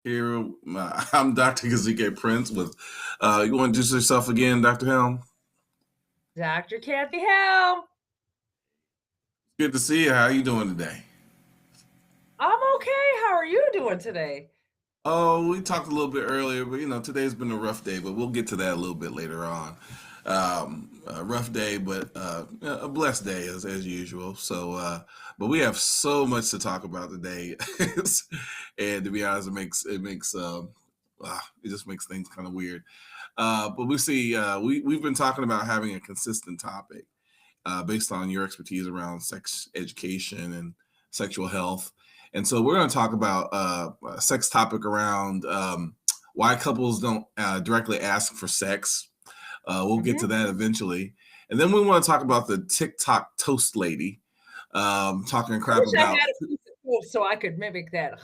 Here, I'm Dr. Gazike Prince with, you want to introduce yourself again, Dr. Helm? Dr. Kathy Helm. Good to see you. How are you doing today? I'm okay. How are you doing today? Oh, we talked a little bit earlier, but today's been a rough day, but we'll get to that a little bit later on. A rough day, but a blessed day as usual. But we have so much to talk about today, and to be honest, it just makes things kind of weird. But we've been talking about having a consistent topic based on your expertise around sex education and sexual health. And so we're going to talk about a sex topic around why couples don't directly ask for sex. We'll get to Mm-hmm. that eventually. And then we want to talk about the TikTok toast lady, talking I crap wish I about. had a piece of wood so I could mimic that.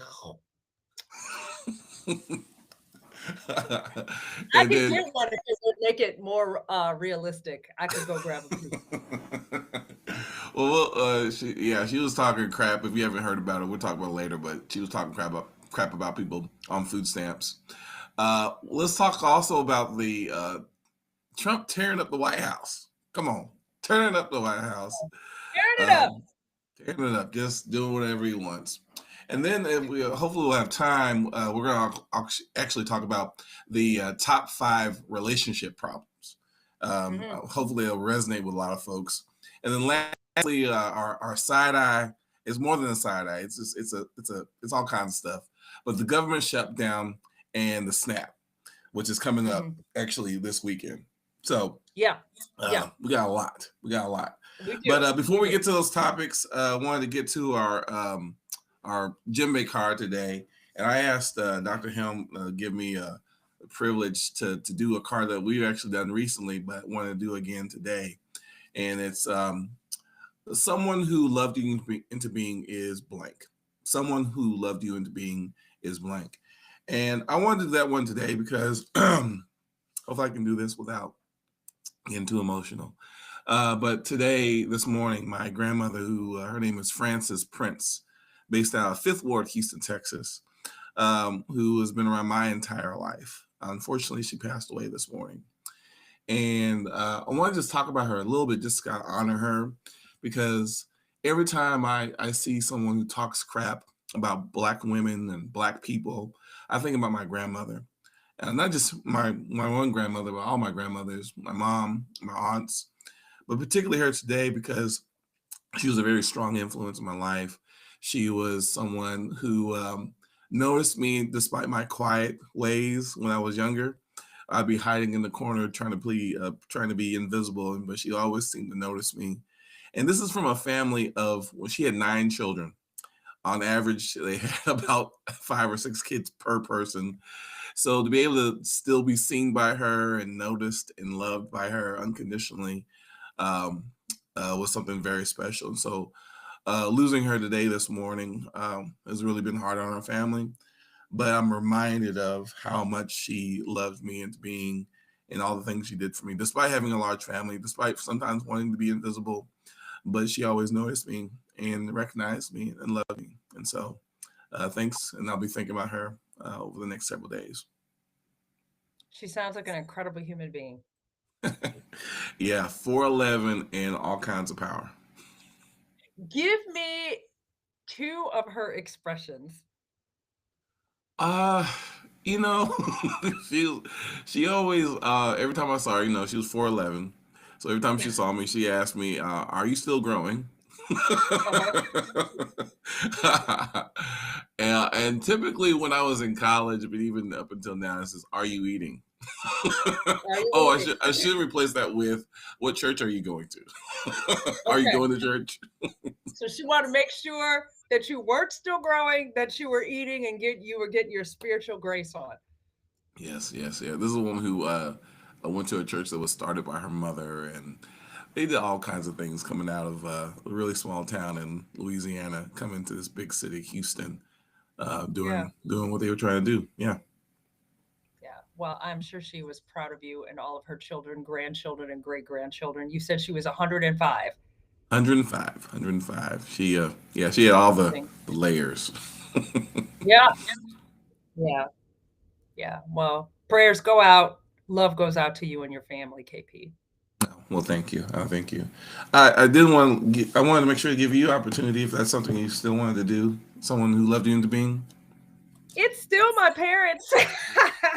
I And could then get one if it would make it more realistic. I could go grab a piece. she was talking crap. If you haven't heard about it, we'll talk about it later. But she was talking crap about people on food stamps. Let's talk also about the Trump tearing up the White House. Come on, tearing up the White House, Turn it up. um, tearing it up, just doing whatever he wants. And then hopefully we'll have time. We're going to actually talk about the top 5 relationship problems. Mm-hmm. Hopefully it'll resonate with a lot of folks. And then lastly, our side eye is more than a side eye. It's all kinds of stuff. But the government shutdown and the snap, which is coming up Mm-hmm. actually this weekend. So Yeah. Yeah. we got a lot. We got a lot. We do. But We before we do. get to those topics, I wanted to get to our djembe card today, and I asked Dr. Helm give me a privilege to do a card that we've actually done recently, but want to do again today. And it's someone who loved you into being is blank. Someone who loved you into being is blank. And I wanted to do that one today because hopefully I can do this without getting too emotional. But today, this morning, my grandmother, who her name is Frances Prince, based out of Fifth Ward, Houston, Texas, who has been around my entire life. Unfortunately, she passed away this morning. And I want to just talk about her a little bit, just to kind of honor her, because every time I see someone who talks crap about Black women and Black people, I think about my grandmother. And not just my one grandmother, but all my grandmothers, my mom, my aunts, but particularly her today because she was a very strong influence in my life. She was someone who noticed me despite my quiet ways when I was younger. I'd be hiding in the corner trying to be invisible, but she always seemed to notice me. And this is from a family of, well, she had 9 children. On average, they had about 5 or 6 kids per person. So to be able to still be seen by her and noticed and loved by her unconditionally um, was something very special. And so losing her today this morning has really been hard on our family. But I'm reminded of how much she loved me into being and all the things she did for me, despite having a large family, despite sometimes wanting to be invisible. But she always noticed me and recognized me and loved me. And so thanks. And I'll be thinking about her over the next several days. She sounds like an incredible human being. Yeah, 4'11" and all kinds of power. Give me two of her expressions. Uh, you know, she she always every time I saw her, she was 4'11". So every time she saw me, she asked me, "Are you still growing?" Uh-huh. And typically when I was in college, but even up until now, it says, "Are you eating?" Are you Oh, I eating? should I should replace that with, "What church are you going to?" Are you Okay. going to church? So she wanted to make sure that you weren't still growing, that you were eating and you were getting your spiritual grace on. Yes, yes, yeah. This is a woman who went to a church that was started by her mother, and they did all kinds of things coming out of a really small town in Louisiana, coming to this big city, Houston, Yeah. doing what they were trying to do. Yeah, Yeah. Well, I'm sure she was proud of you and all of her children, grandchildren, and great grandchildren. You said she was 105. 105, 105. She, yeah, she had all the Amazing. layers. Yeah. Yeah. Yeah. Well, prayers go out. Love goes out to you and your family, KP. Well, thank you. Thank you. I did want. I wanted to make sure to give you opportunity if that's something you still wanted to do. Someone who loved you into being. It's still my parents.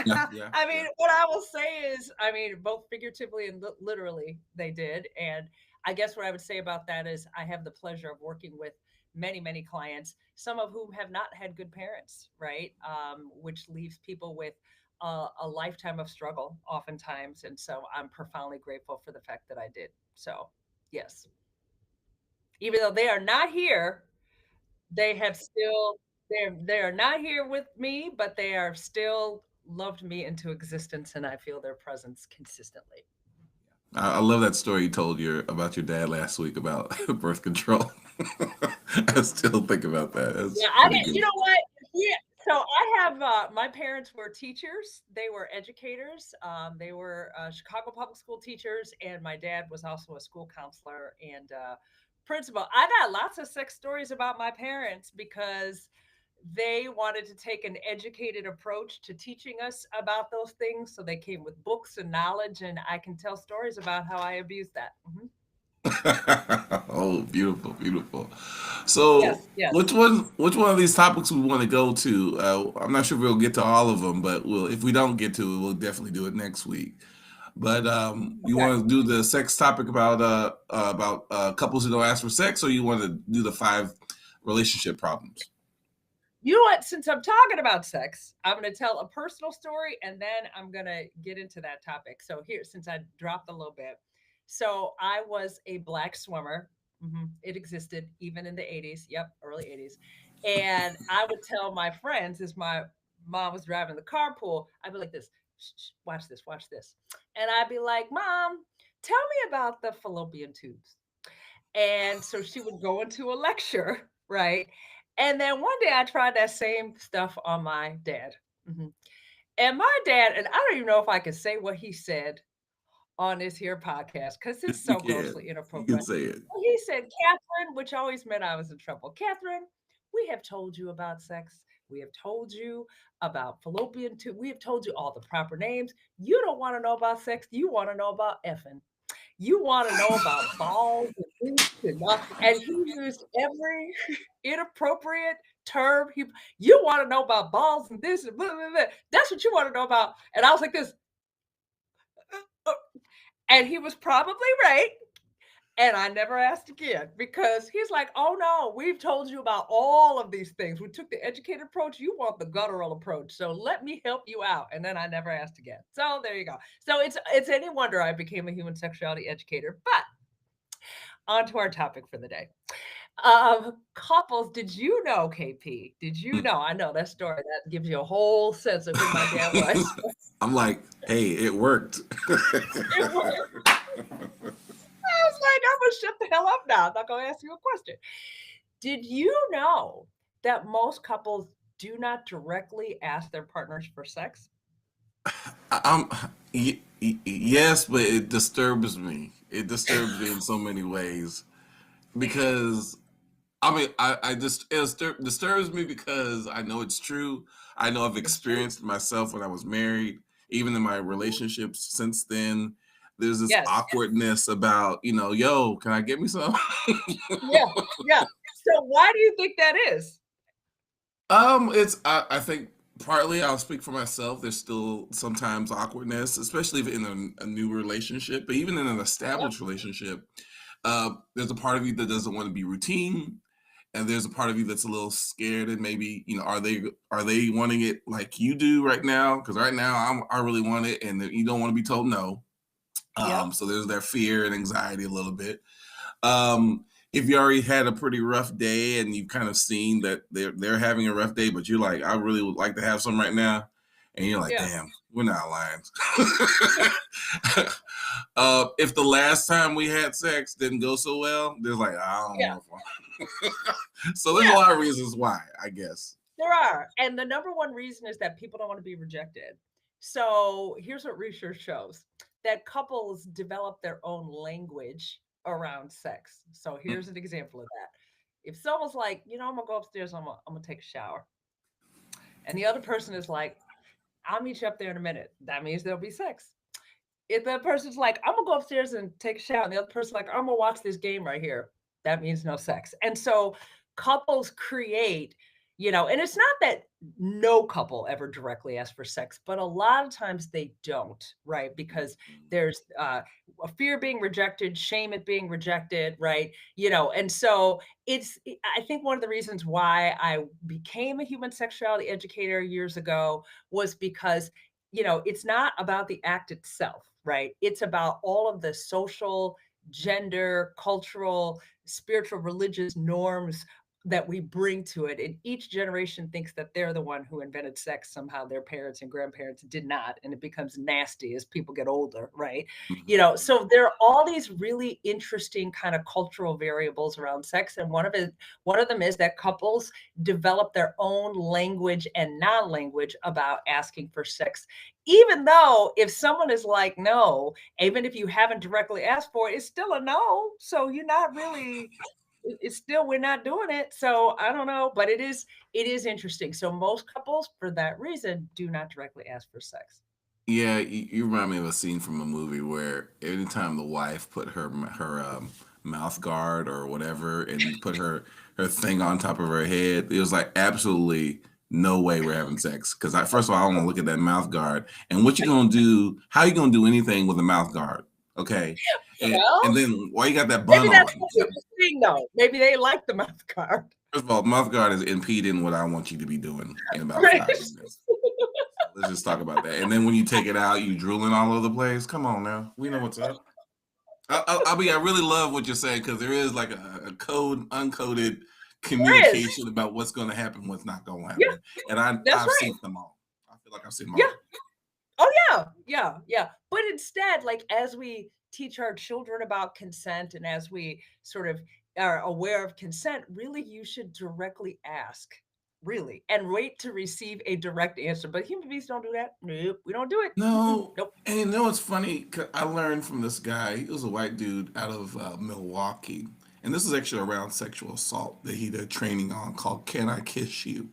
Yeah, yeah, I yeah. mean, what I will say is, I mean, both figuratively and literally, they did. And I guess what I would say about that is, I have the pleasure of working with many, many clients, some of whom have not had good parents, right? Which leaves people with a lifetime of struggle, oftentimes. And so I'm profoundly grateful for the fact that I did. So, yes, even though they are not here, they have still they are not here with me, but they are still loved me into existence, and I feel their presence consistently. I love that story you told about your dad last week about birth control. I still think about that. That's Yeah, I pretty didn't. You good. know what? Yeah. So I have my parents were teachers. They were educators. They were Chicago public school teachers, and my dad was also a school counselor and principal. I got lots of sex stories about my parents because they wanted to take an educated approach to teaching us about those things. So they came with books and knowledge, and I can tell stories about how I abused that. Oh, beautiful, beautiful. So, Yes, yes. which one of these topics we want to go to? I'm not sure if we'll get to all of them, but we'll if we don't get to it, we'll definitely do it next week. But you Okay. want to do the sex topic about couples who don't ask for sex, or you want to do the 5 relationship problems? You know what? Since I'm talking about sex, I'm going to tell a personal story and then I'm going to get into that topic. So, here, since I dropped a little bit. So, I was a black swimmer. It existed even in the 80s. Yep, early 80s. And I would tell my friends as my mom was driving the carpool, I'd be like this, shh, shh, watch this, watch this. And I'd be like, Mom, tell me about the fallopian tubes. And so she would go into a lecture, right? And then one day I tried that same stuff on my dad. Mhm. And my dad, and I don't even know if I can say what he said on this here podcast because it's You so can. grossly You can inappropriate. say it. But he said, Catherine, which always meant I was in trouble. Catherine, we have told you about sex. We have told you about fallopian tube. We have told you all the proper names. You don't want to know about sex. You want to know about effing. You want to know about balls and boots and he used every inappropriate term. You want to know about balls and this and blah, blah, blah. That's what you want to know about. And I was like this, "Uh," and he was probably right. And I never asked again because he's like, oh no, we've told you about all of these things. We took the educated approach. You want the guttural approach. So let me help you out. And then I never asked again. So there you go. So it's any wonder I became a human sexuality educator. But on to our topic for the day. Couples, did you know, KP? Did you know? I know that story that gives you a whole sense of who my dad was. I'm like, hey, it worked. It was, I was like, I'm gonna shut the hell up now. I'm not gonna ask you a question. Did you know that most couples do not directly ask their partners for sex? I'm yes, but it disturbs me. It disturbs me in so many ways because I mean, I just disturbs me because I know it's true. I know I've It's true. experienced it myself when I was married, even in my Mhm. relationships since then. There's this Yes. awkwardness about, yo, can I get me some? Yeah. Yeah. So why do you think that is? It's I think partly I'll speak for myself. There's still sometimes awkwardness, especially if in a new relationship, but even in an Yep. established relationship, there's a part of you that doesn't want to be routine, and there's a part of you that's a little scared, and maybe are they wanting it like you do right now? Because right now I really want it, and you don't want to be told no. Yep. So there's that fear and anxiety a little bit. Um, if you already had a pretty rough day and you've kind of seen that they're having a rough day, but you're like, I really would like to have some right now, and you're like, Yeah. damn, we're not lying. If the last time we had sex didn't go so well, there's like I don't Yeah. know. So there's a Yeah. lot of reasons why, I guess. There are. And the number one reason is that people don't want to be rejected. So here's what research shows that couples develop their own language around sex. So here's an example of that. If someone's like, I'm gonna go upstairs, I'm gonna take a shower. And the other person is like, I'll meet you up there in a minute. That means there'll be sex. If the person's like, I'm gonna go upstairs and take a shower, and the other person's like, I'm gonna watch this game right here, that means no sex. And so couples create, and it's not that no couple ever directly asks for sex, but a lot of times they don't, right? Because there's a fear of being rejected, shame at being rejected, right? And so I think one of the reasons why I became a human sexuality educator years ago was because it's not about the act itself, right? It's about all of the social, gender, cultural, spiritual, religious norms that we bring to it. And each generation thinks that they're the one who invented sex. Somehow their parents and grandparents did not. And it becomes nasty as people get older, right? Mhm. So there are all these really interesting kind of cultural variables around sex. And one of them is that couples develop their own language and non-language about asking for sex, even though if someone is like no, even if you haven't directly asked for it, it's still a no. So you're not really, it's still, we're not doing it. So I don't know, but it is interesting. So most couples for that reason do not directly ask for sex. Yeah, you remind me of a scene from a movie where anytime the wife put her mouth guard or whatever and put her thing on top of her head, it was like absolutely no way we're having sex. Because first of all, I don't want to look at that mouth guard. And what you gonna do? How you gonna do anything with a mouth guard? Okay, and Well, then why you got that maybe bun that's on? what people think though. Maybe they like the mouth guard. First of all, mouth guard is impeding what I want you to be doing in about Right. 5 minutes. So let's just talk about that. And then when you take it out, you drooling all over the place. Come on now, we know what's up. I really love what you're saying because there is like a code, uncoded There is. communication about what's going to happen, what's not going to Yeah, happen, and that's I've right. seen them all. I feel like I've seen them Yeah. all. Oh, yeah. Yeah, yeah. But instead, like, as we teach our children about consent and as we sort of are aware of consent, really, you should directly ask, really, and wait to receive a direct answer. But human beings don't do that. Nope, we don't do it. Mm-mm, No, nope. and you know what's funny? 'Cause I learned from this guy. He was a white dude out of Milwaukee, and this is actually around sexual assault that he did training on called "Can I Kiss You?"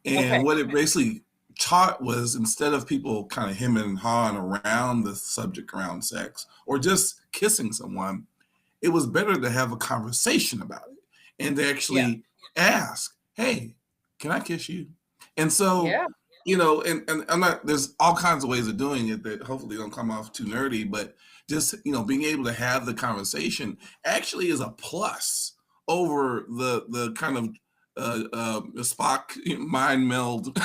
And Okay. what it basically taught was instead of people kind of hemming and hawing around the subject around sex or just kissing someone, it was better to have a conversation about it and to Yeah. actually ask, "Hey, can I kiss you?" And so, Yeah. and I'm not. There's all kinds of ways of doing it that hopefully don't come off too nerdy, but just being able to have the conversation actually is a plus over the kind of the Spock mind meld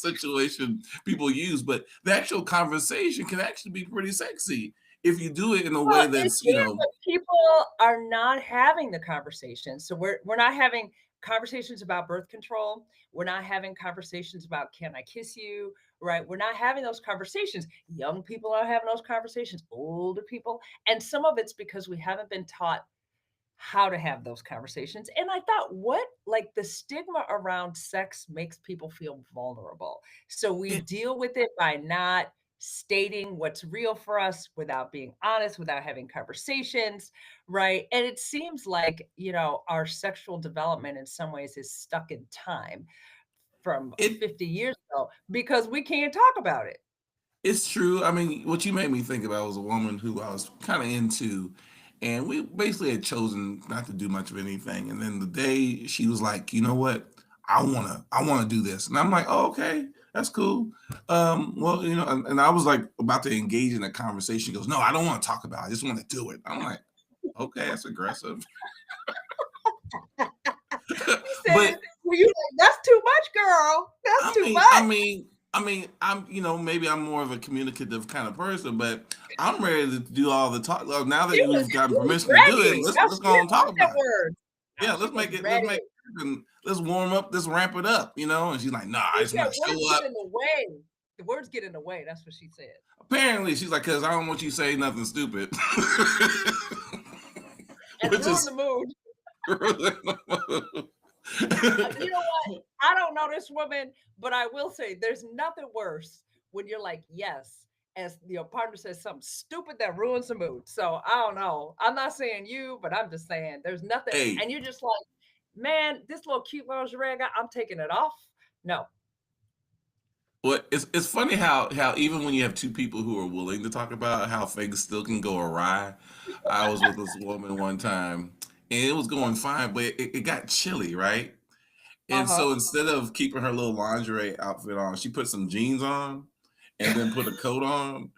situation people use. But the actual conversation can actually be pretty sexy if you do it in a Well, way it that's can, but people are not having the conversation. So we're not having conversations about birth control. We're not having conversations about can I kiss you? Right? We're not having those conversations. Young people are having those conversations, older people. And some of it's because we haven't been taught how to have those conversations. And I thought, what like the stigma around sex makes people feel vulnerable. So we it, deal with it by not stating what's real for us without being honest, without having conversations, right? And it seems like, our sexual development in some ways is stuck in time from it 50 years ago because we can't talk about it. It's true. I mean, what you made me think about was a woman who I was kind of into, and we basically had chosen not to do much of anything. And then the day she was like, "You know what? I wanna do this," and I'm like, "Oh, okay, that's cool." Well, and I was like about to engage in a conversation. She goes, "No, I don't want to talk about it. I just want to do it." I'm like, "Okay, that's aggressive," He said, but well, you like, that's too much, girl. That's I too mean, I much. mean, I mean, maybe I'm more of a communicative kind of person, but I'm ready to do all the talk. Well, now that you've gotten She was permission to do it, ready. let's That's let's she go and didn't talk want that about it. word. No, Yeah, she was let's make ready. it, and let's warm up, let's ramp it up. And she's like, "Nah, I She just said want to words show get up." in the way. The words get in the way. That's what she said. Apparently, she's like, "Cause I don't want you to say nothing stupid," And which ruin the is mood. You know what? I don't know this woman, but I will say there's nothing worse when you're like, yes, as your partner says something stupid that ruins the mood. So I don't know. I'm not saying you, but I'm just saying there's nothing. hey, And you're just like, man, this little cute lingerie I got, I'm taking it off. No. Well, it's funny how even when you have two people who are willing to talk about how things still can go awry. I was with this woman one time, and it was going fine, but it got chilly, right? And Uh-huh. so instead of keeping her little lingerie outfit on, she put some jeans on and then put a coat on.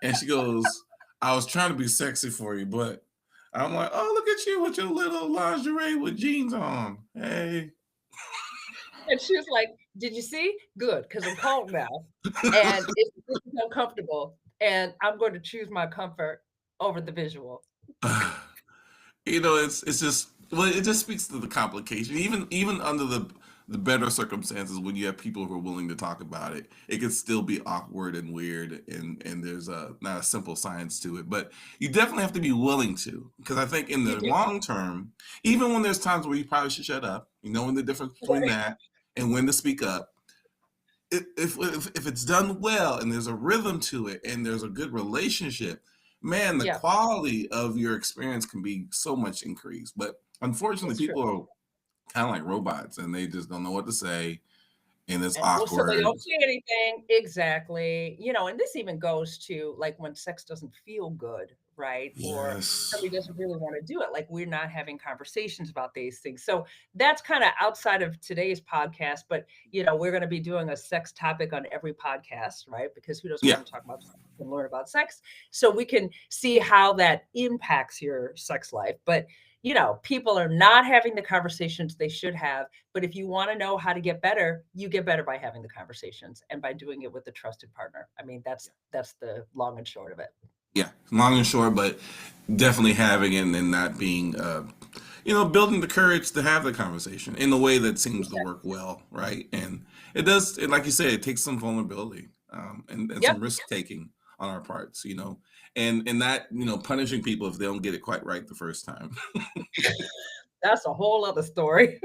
And she goes, I was trying to be sexy for you, but I'm like, oh, look at you with your little lingerie with jeans on. Hey. And she was like, "Did you see? Good, because I'm cold now, and this is uncomfortable, and I'm going to choose my comfort over the visual." It's just, well, it just speaks to the complication. Even under the better circumstances, when you have people who are willing to talk about it, it can still be awkward and weird, and there's not a simple science to it. But you definitely have to be willing to, because I think in You the do. long term, even when there's times where you probably should shut up, knowing the difference between that and when to speak up, if it's done well and there's a rhythm to it and there's a good relationship, man, the Yeah, quality of your experience can be so much increased. But unfortunately, it's true. people are kind of like robots and they just don't know what to say, and it's And well, so they awkward. don't say anything. Exactly. And this even goes to like when sex doesn't feel good, right? Or Yes. somebody doesn't really want to do it. Like we're not having conversations about these things. So that's kind of outside of today's podcast. But, we're going to be doing a sex topic on every podcast, right? Because who doesn't Yeah. want to talk about sex and learn about sex? So we can see how that impacts your sex life. But, people are not having the conversations they should have, but if you want to know how to get better, you get better by having the conversations and by doing it with a trusted partner. I mean, that's the long and short of it. Yeah. Long and short, but definitely having it and not being, building the courage to have the conversation in a way that seems to Exactly. work well, right? And it does, and like you said, it takes some vulnerability, and Yep, some risk taking on our parts, and that, punishing people if they don't get it quite right the first time. that's a whole other story.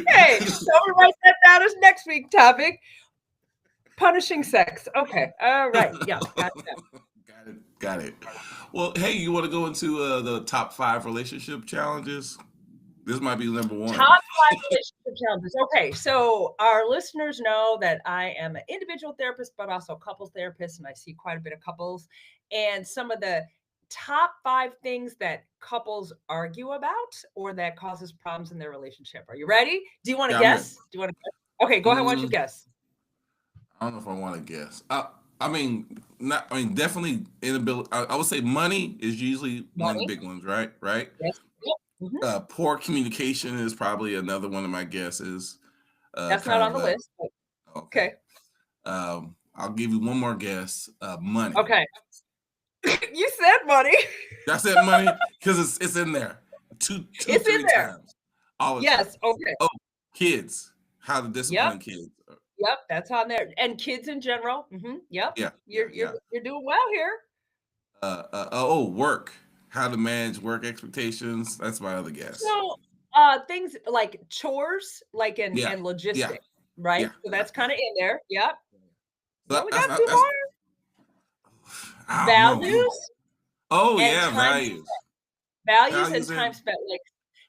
Hey, so we write that down as next week topic: punishing sex. Okay, all right, yeah, got that. Got it. Got it. Well, hey, you want to go into the top five relationship challenges? This might be number Top one. five relationship challenges. Okay, so our listeners know that I am an individual therapist, but also a couples therapist, and I see quite a bit of couples. And some of the top five things that couples argue about or that causes problems in their relationship. Are you ready? Do you want to Yeah, I'm ready. guess? Do you want to guess? Okay, go ahead. Why don't you Mm, guess? I don't know if I want to guess. I mean, not. I mean, definitely inability. I would say money is usually one of the Money? big ones, right? Right. Yes. Yep. Poor communication is probably another one of my guesses. That's not Kind on of the a list. But okay. okay. I'll give you one more guess. Money. Okay. You said money. That's it. Money because it's in there two, It's in three there. times all the time. Yes. Okay. Oh, kids. How to Yep. discipline kids. Yep, that's on there, and kids in general. Yep, Yeah, yeah, you're yeah. you're doing well here. Work. How to manage work expectations. That's my other guess. So, things like chores, like Yeah, and yeah, logistic, right? yeah, So yeah, that's yeah. kind of in there. Yep. So Well, we got two that's more: I don't know. values Oh and yeah, time. values. Values and Values time in. spent, like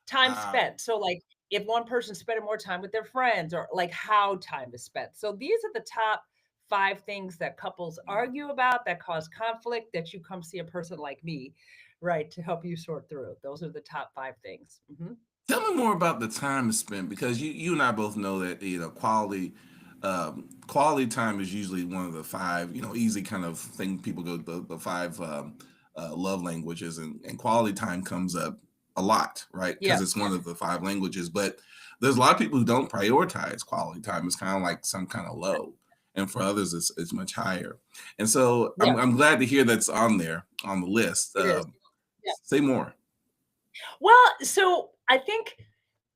time Ah, spent. So, like if one person's spending more time with their friends, or like how time is spent. So these are the top five things that couples argue about that cause conflict. That you come see a person like me, right, to help you sort through. Those are the top five things. tell me more about the time spent because you and I both know that quality time is usually one of the five easy kind of thing people go the five love languages, and quality time comes up a lot, right? Yeah, Because it's one of the five languages, but there's a lot of people who don't prioritize quality time. It's kind of like some kind of low, and for others it's much higher. And so yeah, I'm glad to hear that's on there on the list. it is. Yeah. Say more. Well, so I think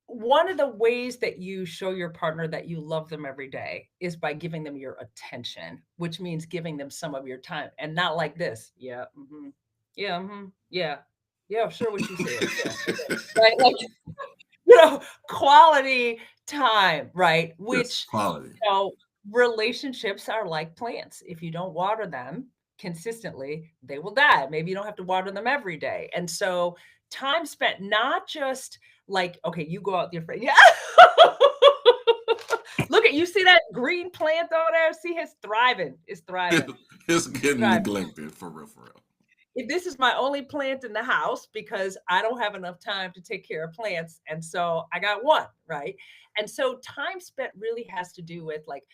one of the ways that you show your partner that you love them every day is by giving them your attention, which means giving them some of your time, and not like this. Yeah. Yeah. Yeah. Yeah. Sure. What you said. Yeah. Okay. Right. Like, you know, quality time, right? Yes, Which, quality. you know, relationships are like plants. If you don't water them consistently, they will die. Maybe you don't have to water them every day. And so time spent, not just like, okay, you go out with your friend. Yeah. Look You see that green plant over there? See, it's thriving. It's thriving. It's It's getting thriving. neglected for real, for real. This is my only plant in the house because I don't have enough time to take care of plants. And so I got one, right? And so time spent really has to do with like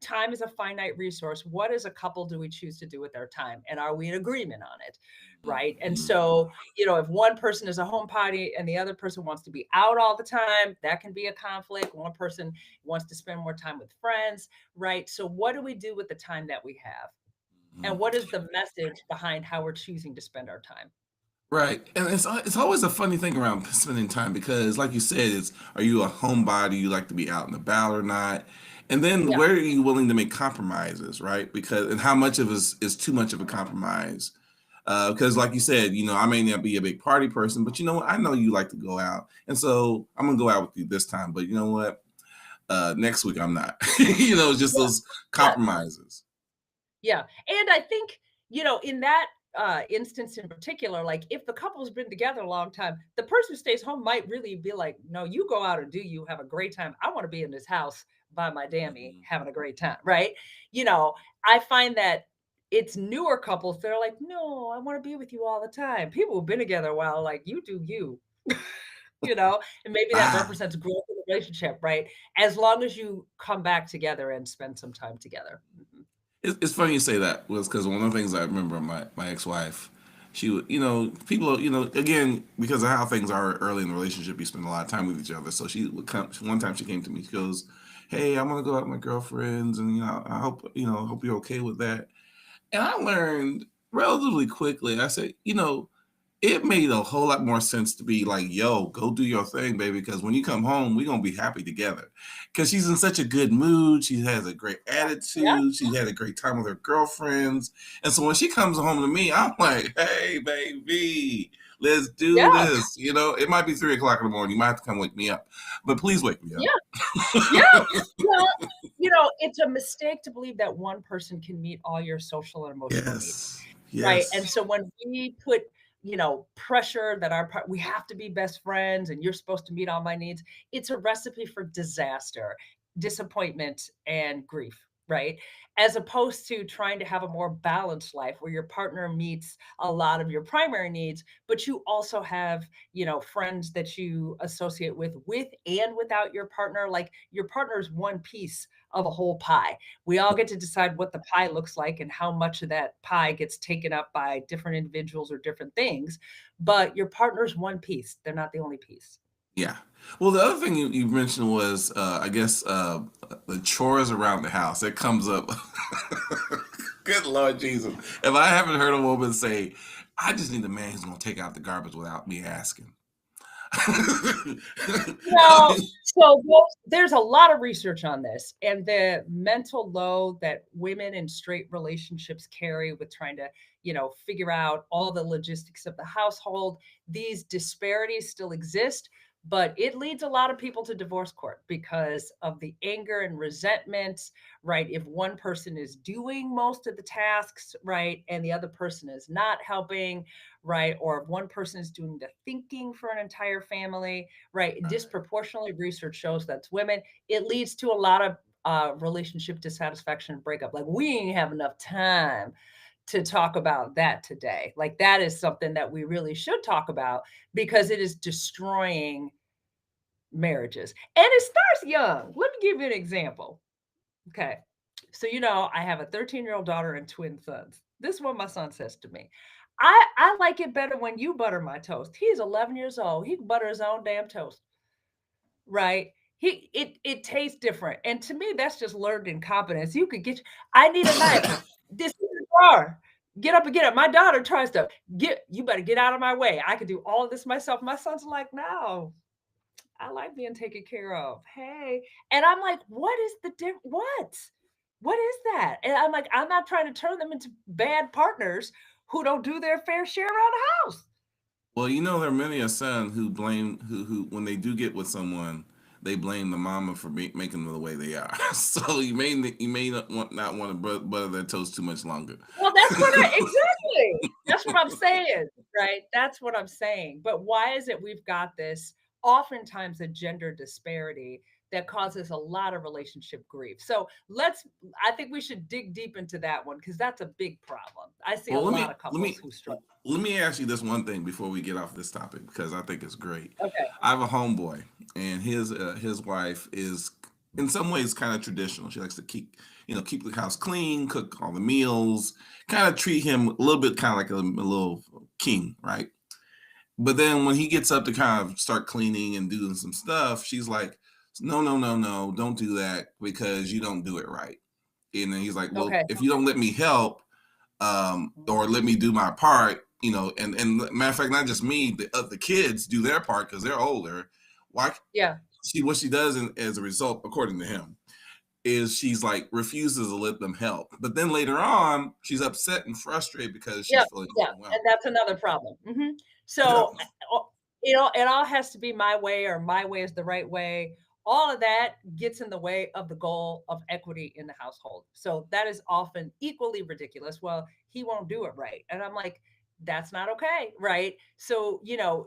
time is a finite resource. What as a couple do we choose to do with our time? And are we in agreement on it? Right. And Mhm. so, if one person is a home party and the other person wants to be out all the time, that can be a conflict. One person wants to spend more time with friends, right? So, what do we do with the time that we have? And Mhm. what is the message behind how we're choosing to spend our time? Right, and it's always a funny thing around spending time because, like you said, it's are you a homebody? You like to be out and about or not? And then Yeah, where are you willing to make compromises, right? Because and how much of is too much of a compromise? Because, like you said, I may not be a big party person, but you know what? I know you like to go out, and so I'm gonna go out with you this time. But you know what? Next week I'm not. Just yeah, those yeah, compromises. yeah. And I think, in that instance in particular, like if the couple's been together a long time, the person who stays home might really be like, no, you go out and do you have a great time. I want to be in this house by my dammy Mhm. having a great time, right? You know, I find that it's newer couples that are like, no, I want to be with you all the time. People who've been together a while, like, you do you. And maybe that Ah, represents growth in the relationship, right? As long as you come back together and spend some time together. Mhm. it's funny you say that was because one of the things I remember my ex-wife, she would, people, again, because of how things are early in the relationship, you spend a lot of time with each other. So she would come, one time she came to me, she goes, "Hey, I'm gonna go out with my girlfriends, and I hope, hope you're okay with that." And I learned relatively quickly. I said, it made a whole lot more sense to be like, yo, go do your thing, baby. Because when you come home, we're gonna be happy together. Because she's in such a good mood. She has a great Yeah, attitude. She had a great time with her girlfriends. And so when she comes home to me, I'm like, hey, baby, let's do yeah, this. It might be 3 o'clock in the morning. You might have to come wake me up. But please wake me yeah, up. yeah. Well, it's a mistake to believe that one person can meet all your social and emotional needs. Yes. Right, and Yes. so when we put, pressure that we have to be best friends and you're supposed to meet all my needs, it's a recipe for disaster, disappointment, and grief, right? As opposed to trying to have a more balanced life where your partner meets a lot of your primary needs, but you also have, friends that you associate with and without your partner. Like your partner is one piece of a whole pie. We all get to decide what the pie looks like and how much of that pie gets taken up by different individuals or different things. But your partner's one piece. They're not the only piece. Yeah. Well, the other thing you mentioned was, I guess, the chores around the house. It comes up. Good Lord Jesus. If I haven't heard a woman say, I just need a man who's going to take out the garbage without me asking. Well, so there's a lot of research on this and the mental load that women in straight relationships carry with trying to, figure out all the logistics of the household. These disparities still exist, but it leads a lot of people to divorce court because of the anger and resentment, right? If one person is doing most of the tasks, right, and the other person is not helping, right, or if one person is doing the thinking for an entire family, right? Disproportionately, research shows that's women. It leads to a lot of relationship dissatisfaction and breakup. Like, we ain't have enough time to talk about that today. Like, that is something that we really should talk about because it is destroying marriages. And it starts young. Let me give you an example. Okay. So, I have a 13-year-old daughter and twin sons. This is what my son says to me. I like it better when you butter my toast. He's 11 years old. He can butter his own damn toast, right? It tastes different. And to me, that's just learned incompetence. You could get, I need a knife. This is the drawer. Get up and get up. My daughter tries to you better get out of my way. I could do all of this myself. My son's like, no, I like being taken care of. Hey. And I'm like, what is the what? What is that? And I'm like, I'm not trying to turn them into bad partners who don't do their fair share around the house. Well, there are many a son who blame who when they do get with someone, they blame the mama for making them the way they are. So you may not want to butter their toast too much longer. Well, that's what I exactly. That's what I'm saying, right? That's what I'm saying. But why is it we've got this oftentimes a gender disparity that causes a lot of relationship grief. So let's, I think we should dig deep into that one because that's a big problem. I see a Well, let lot me of let couples me who struggle. let me ask you this one thing before we get off this topic because I think it's great. Okay. I have a homeboy, and his wife is in some ways kind of traditional. She likes to keep the house clean, cook all the meals, kind of treat him a little bit kind of like a little king, right? But then when he gets up to kind of start cleaning and doing some stuff, she's like, "No, no, no, no, don't do that because you don't do it right." And then he's like, "Well, Okay. if you don't let me help, or let me do my part, and matter of fact, not just me, the kids do their part because they're older. Why Yeah. what she does as a result, according to him, is she's like refuses to let them help. But then later on, she's upset and frustrated because she's Yeah, feeling yeah, and overwhelmed. that's another problem. Yeah. So, it all has to be my way or my way is the right way. All of that gets in the way of the goal of equity in the household. So that is often equally ridiculous. Well, he won't do it right. And I'm like, that's not okay, right? So,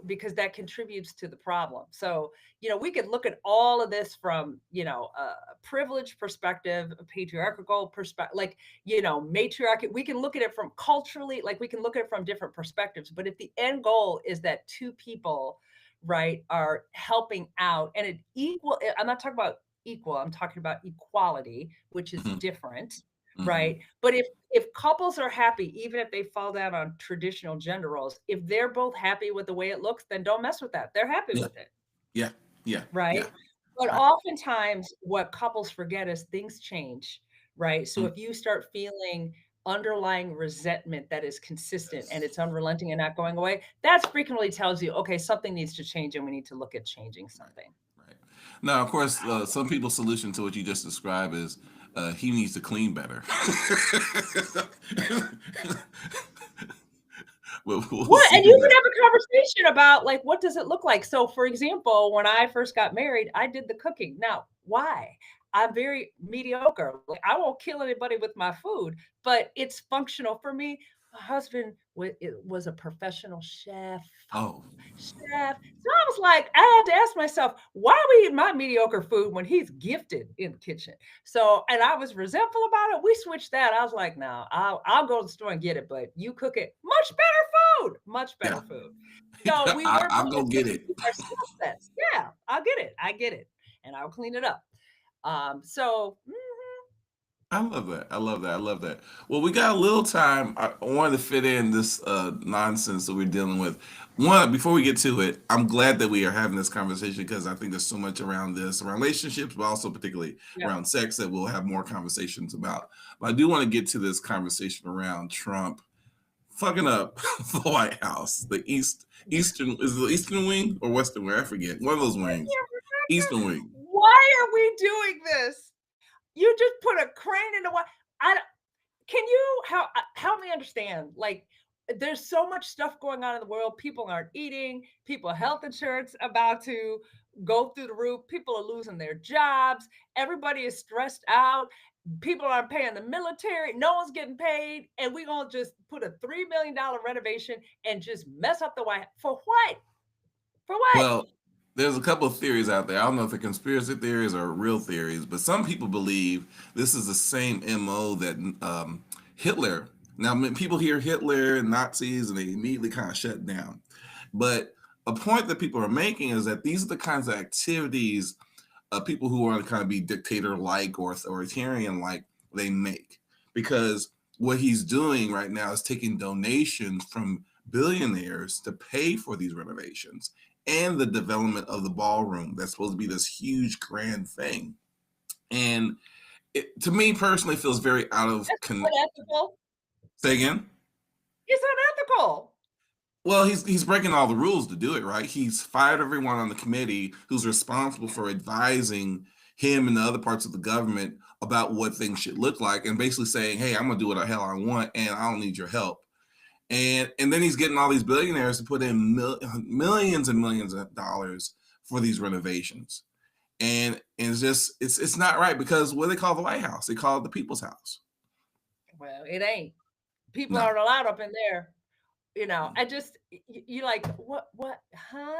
because that contributes to the problem. So, we could look at all of this from, a privileged perspective, a patriarchal perspective, like, matriarchy. We can look at it from culturally, like we can look at it from different perspectives. But if the end goal is that two people, right, are helping out and it equal, I'm not talking about equal, I'm talking about equality, which is Hmm. different, Hmm. right? But if couples are happy, even if they fall down on traditional gender roles, if they're both happy with the way it looks, then don't mess with that. They're happy Yeah. with it, Yeah. Yeah. Yeah. right? But Right. oftentimes, what couples forget is things change, right? So Mm. if you start feeling underlying resentment that is consistent and Yes. it's unrelenting and not going away, that frequently tells you, okay, something needs to change and we need to look at changing Right. something. Right. Now, of course, some people's solution to what you just described is he needs to clean better. We'll What? see And you that. can have a conversation about like what does it look like? So for example, when I first got married, I did the cooking. Now, why? I'm very mediocre. Like I won't kill anybody with my food, but it's functional for me. My husband was a professional chef. Oh, Chef. So I was like, I had to ask myself, why are we eating my mediocre food when he's gifted in the kitchen? So, and I was resentful about it. We switched that. I was like, no, I'll go to the store and get it, but you cook it. Much better food. Much yeah. better food. So we work I'll with go get it. our skill sets. Yeah, I'll get it. I get it. And I'll clean it up. So I love that. I love that. I love that. Well, we got a little time. I wanted to fit in this nonsense that we're dealing with. One, before we get to it, I'm glad that we are having this conversation because I think there's so much around this, around relationships, but also particularly yeah. around sex that we'll have more conversations about. But I do want to get to this conversation around Trump fucking up the White House, the Eastern, is it the Eastern Wing or Western Wing? I forget. One of those wings. Eastern Wing. Why are we doing this? You just put a crane into what? I Can you help me understand? Like, there's so much stuff going on in the world. People aren't eating. People health insurance about to go through the roof. People are losing their jobs. Everybody is stressed out. People aren't paying the military. No one's getting paid, and we gonna just put a $3 million renovation and just mess up the White for what? For what? Well, there's a couple of theories out there. I don't know if they're conspiracy theories or real theories, but some people believe this is the same MO that Hitler. Now, when people hear Hitler and Nazis and they immediately kind of shut down. But a point that people are making is that these are the kinds of activities people who want to kind of be dictator like or authoritarian like they make. Because what he's doing right now is taking donations from billionaires to pay for these renovations and the development of the ballroom that's supposed to be this huge grand thing. And it, to me personally, feels very out of That's unethical. say again. It's unethical. Well, he's breaking all the rules to do it, right? He's fired everyone on the committee who's responsible for advising him and the other parts of the government about what things should look like, and basically saying, "Hey, I'm gonna do what the hell I want, and I don't need your help." And then he's getting all these billionaires to put in millions and millions of dollars for these renovations, and it's not right because what do they call the White House? They call it the People's House. Well, it ain't. People No. aren't allowed up in there. I just you like what, huh?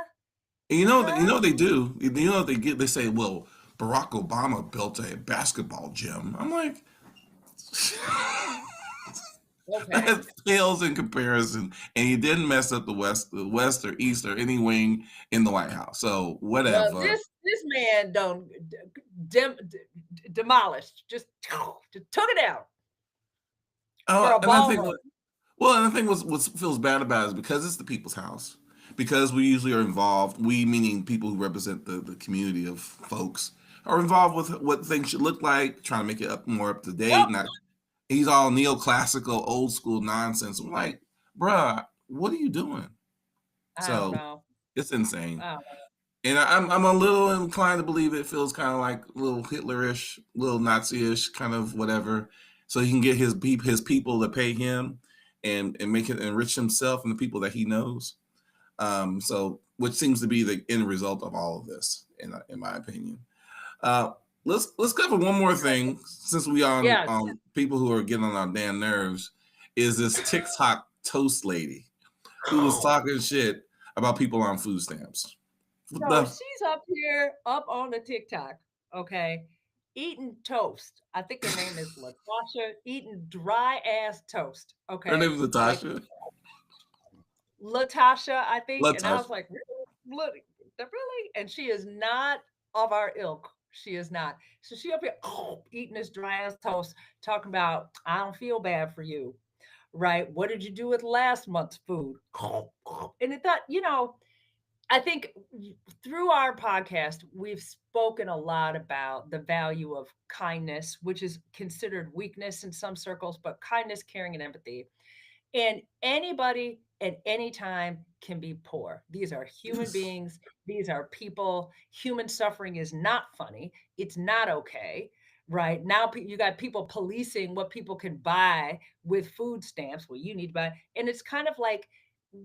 And you know Huh? what they do. You know what they get. They say, "Well, Barack Obama built a basketball gym. I'm like, Okay. that pales in comparison. And he didn't mess up the west or east or any wing in the White House. So Well, whatever. this man don't demolished, just took it down for Oh, a and I ball think run. well, and I think what feels bad about it is because it's the people's house. Because we usually are involved, we meaning people who represent the community of folks, are involved with what things should look like, trying to make it more up to date. Yep. Not he's all neoclassical, old school nonsense. I'm like, bruh, what are you doing? I don't So know. it's insane. I don't know. And I'm a little inclined to believe it feels kind of like a little Hitlerish, little Nazi-ish, kind of whatever. So he can get his people to pay him and make it enrich himself and the people that he knows. So which seems to be the end result of all of this, in my opinion. Uh, let's cover one more thing since we Yeah. on people who are getting on our damn nerves. Is this TikTok toast lady who was talking shit about people on food stamps? So The she's up here, up on the TikTok, okay, eating toast. I think her name is Latasha, eating dry ass toast, Her okay, name is like Natasha. Latasha, I think. And I was Latasha. like, really? Really? And she is not of our ilk. She is not. So she up here eating this dry ass toast, talking about, I don't feel bad for you, right? What did you do with last month's food? And it thought, I think through our podcast, we've spoken a lot about the value of kindness, which is considered weakness in some circles, but kindness, caring, and empathy. And anybody at any time can be poor. These are human Yes. beings, these are people. Human suffering is not funny, it's not okay. Right now, you got people policing what people can buy with food stamps. Well, you need to buy, and it's kind of like,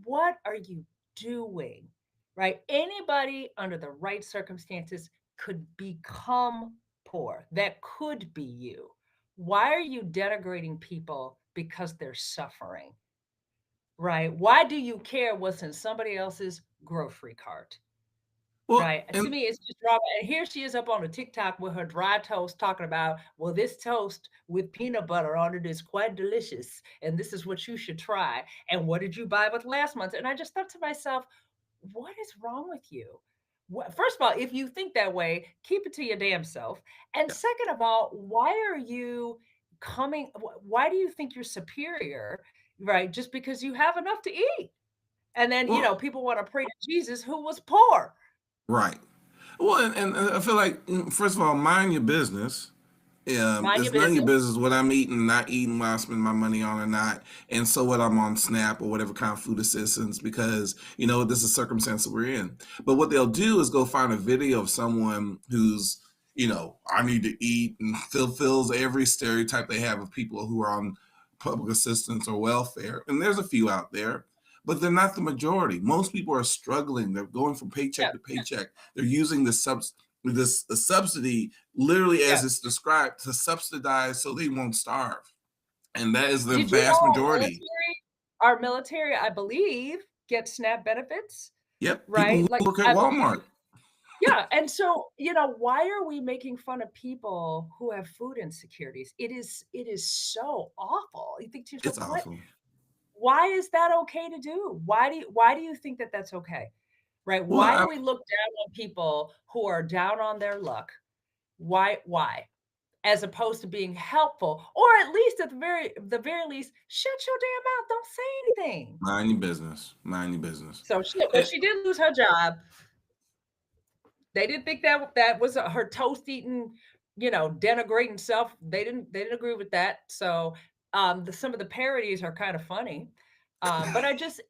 what are you doing? Right? Anybody under the right circumstances could become poor. That could be you. Why are you denigrating people because they're suffering? Right? Why do you care what's in somebody else's grocery cart? Well, Right? To and me, it's just drama. And here she is up on the TikTok with her dry toast talking about, well, this toast with peanut butter on it is quite delicious. And this is what you should try. And what did you buy with last month? And I just thought to myself, what is wrong with you? First of all, if you think that way, keep it to your damn self. And yeah. second of all, why are you why do you think you're superior, right? Just because you have enough to eat. And then, Well, people want to pray to Jesus who was poor. right. Well, and I feel like first of all, mind your business. Mind It's your none of your business. business what I'm eating, not eating, what I spend my money on or not. And so what I'm on SNAP or whatever kind of food assistance because, this is circumstance that we're in. But what they'll do is go find a video of someone who's, I need to eat and fulfills every stereotype they have of people who are on public assistance or welfare. And there's a few out there, but they're not the majority. Most people are struggling. They're going from paycheck Yeah, to paycheck. They're using this a subsidy literally yeah. as it's described to subsidize so they won't starve, and that is the Did you vast know majority. our military, I believe, gets SNAP benefits, Yep, people right? who Like, work at Walmart. yeah, and so, why are we making fun of people who have food insecurities? It is so awful. You think to yourself, It's what? awful. Why is that okay to do? Why do you think that that's okay? Right? Well, Why do we look down on people who are down on their luck? Why? As opposed to being helpful, or at least at the very least, shut your damn mouth. Don't say anything. mind your business. Mind your business. So but Eh, she did lose her job. They didn't think that was her toast eating, denigrating self. They didn't agree with that. So some of the parodies are kind of funny. But I just,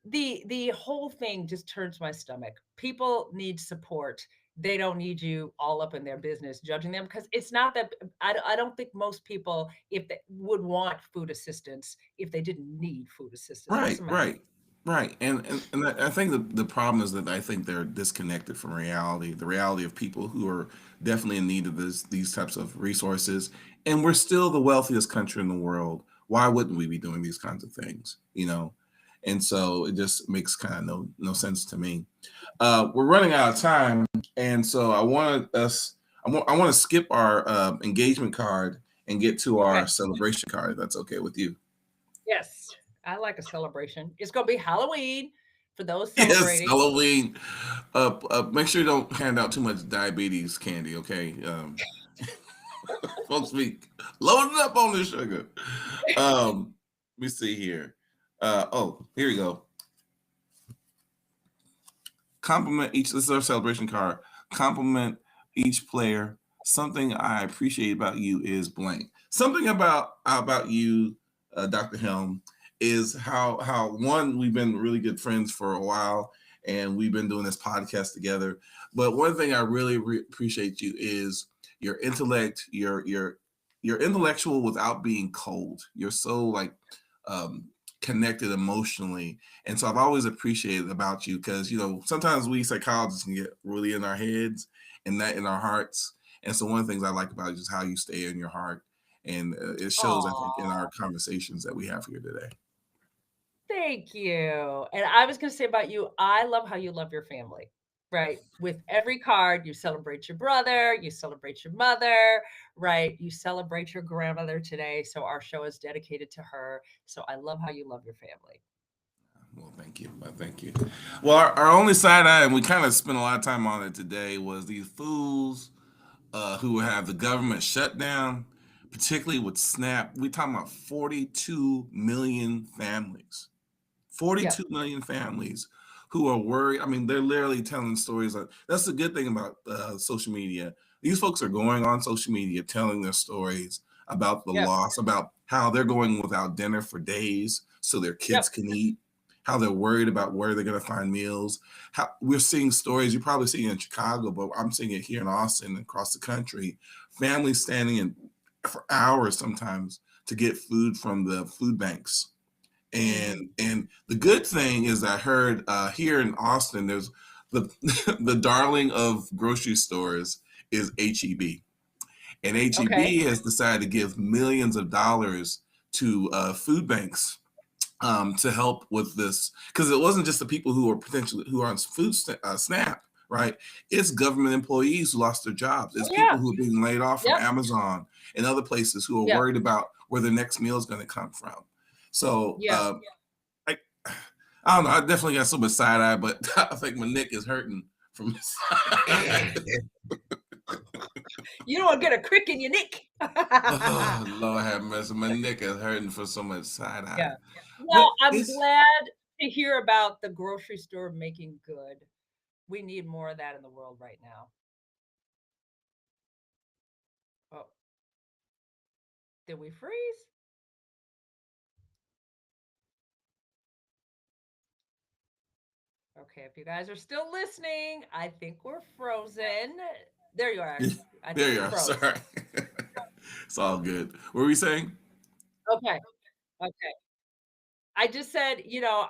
the whole thing just turns my stomach. People need support. They don't need you all up in their business judging them, because it's not that I don't think most people, if they would want food assistance, if they didn't need food assistance. What's right, the matter? right, right. And I think the problem is that I think they're disconnected from reality. The reality of people who are definitely in need of these types of resources, and we're still the wealthiest country in the world. Why wouldn't we be doing these kinds of things? And so it just makes kind of no sense to me. We're running out of time, and so I wanted us I want to skip our engagement card and get to our Okay. celebration card. If that's okay with you. Yes. I like a celebration. It's gonna be Halloween for those Yes, celebrating. Halloween. Make sure you don't hand out too much diabetes candy, okay? Folks be loading up on the sugar. Let me see here. Here we go. Compliment each. This is our celebration card. Compliment each player. Something I appreciate about you is blank. Something about you, Dr. Helm, is how one, we've been really good friends for a while, and we've been doing this podcast together. But one thing I really appreciate you is your intellect. You're intellectual without being cold. You're so like um, connected emotionally, and so I've always appreciated about you because sometimes we psychologists can get really in our heads and that in our hearts. And so one of the things I like about you is how you stay in your heart, and it shows, I think, in Oh, our conversations that we have here today. thank you. And I was gonna say about you, I love how you love your family. Right. With every card, you celebrate your brother, you celebrate your mother, right? You celebrate your grandmother today. So our show is dedicated to her. So I love how you love your family. Well, thank you. Well, thank you. Well, our only side eye, and we kind of spent a lot of time on it today, was these fools who would have the government shut down, particularly with SNAP. We're talking about 42 million families. Yep. 42 million families who are worried. I mean, they're literally telling stories. That's the good thing about social media. These folks are going on social media telling their stories about the Yep. loss, about how they're going without dinner for days so their kids Yep. can eat, how they're worried about where they're going to find meals. How we're seeing stories, you probably see it in Chicago, but I'm seeing it here in Austin and across the country. Families standing in for hours sometimes to get food from the food banks. and Mm. and the good thing is I heard here in Austin, there's the the darling of grocery stores is HEB, and Okay. HEB has decided to give millions of dollars to food banks to help with this, because it wasn't just the people who are potentially who are on SNAP, right? It's government employees who lost their jobs. Oh It's people yeah. who are being laid off from Yep. Amazon and other places who are Yep. worried about where their next meal is going to come from. So Yep. I, I don't know. I definitely got so much side eye, but I think my neck is hurting from this. You don't want to get a crick in your neck. Oh, Lord have mercy. My neck is hurting for so much side eye. Yeah. But Well, I'm it's glad to hear about the grocery store making good. We need more of that in the world right now. Oh, did we freeze? Okay, if you guys are still listening, I think we're frozen. There you are. I there think you we are. froze. Sorry. It's all good. What were we saying? Okay. Okay. I just said,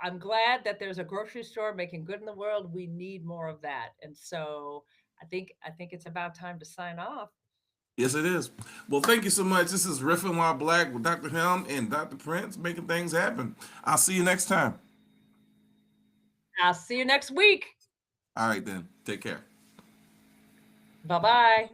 I'm glad that there's a grocery store making good in the world. We need more of that. And so I think it's about time to sign off. Yes, it is. Well, thank you so much. This is Riffing While Black with Dr. Helm and Dr. Prince making things happen. I'll see you next time. I'll see you next week. All right, then. Take care. Bye-bye.